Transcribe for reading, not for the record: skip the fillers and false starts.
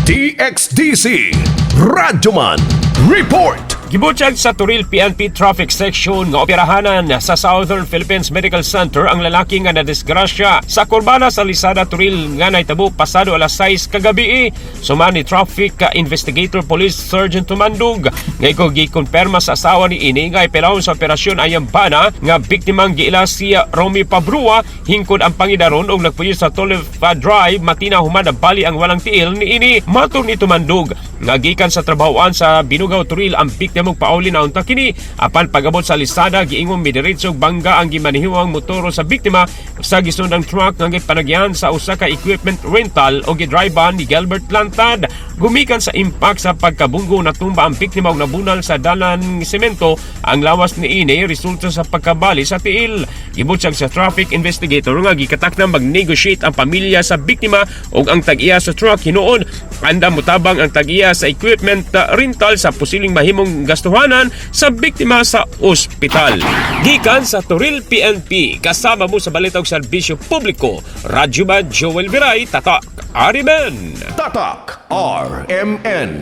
DXDC Radyoman Report. Gibutyag sa Turil PNP Traffic Section nga operahanan sa Southern Philippines Medical Center ang lalaki nga nadisgrasya sa kurbana sa Lisada Turil nga naitabo pasado alas 6 kagabi. Sumani Traffic Investigator Police Sergeant Tumandog nga gikonperma sa asawa ni ini nga ipilawon sa operasyon ayang bana nga biktimang giila si Romy Pabrua hingkod ang pangidaron og nagpuyo sa Tolifa Drive matina human bali ang walang tiil ni ini. Matur ni Tumandog nga gikan sa trabahoan sa Binugaw Turil ang biktima mong pauli na unta kini apan pagabot sa Lisada giingong midiretsog bangga ang gimanihiwang motoro sa biktima sa gisundang truck nga gipanagyan sa usa ka equipment rental o gidrivean ni Gilbert Plantad. Gumikan sa impact sa pagkabunggo natumba ang biktima og nabunal sa dalan semento. Ang lawas ni ini resulta sa pagkabali sa tiil. Gibutyag sa traffic investigator nga gikatakdang mag-negotiate ang pamilya sa biktima og ang tag-iya sa truck hinuon anda mutabang ang tag-iya sa equipment rental sa posibleng mahimong gastuhanan sa biktima sa ospital. Gikan sa Turil PNP, kasama mo sa balitang serbisyo publiko, Radyoman Joel Viray, Tatak RMN. Tatak RMN.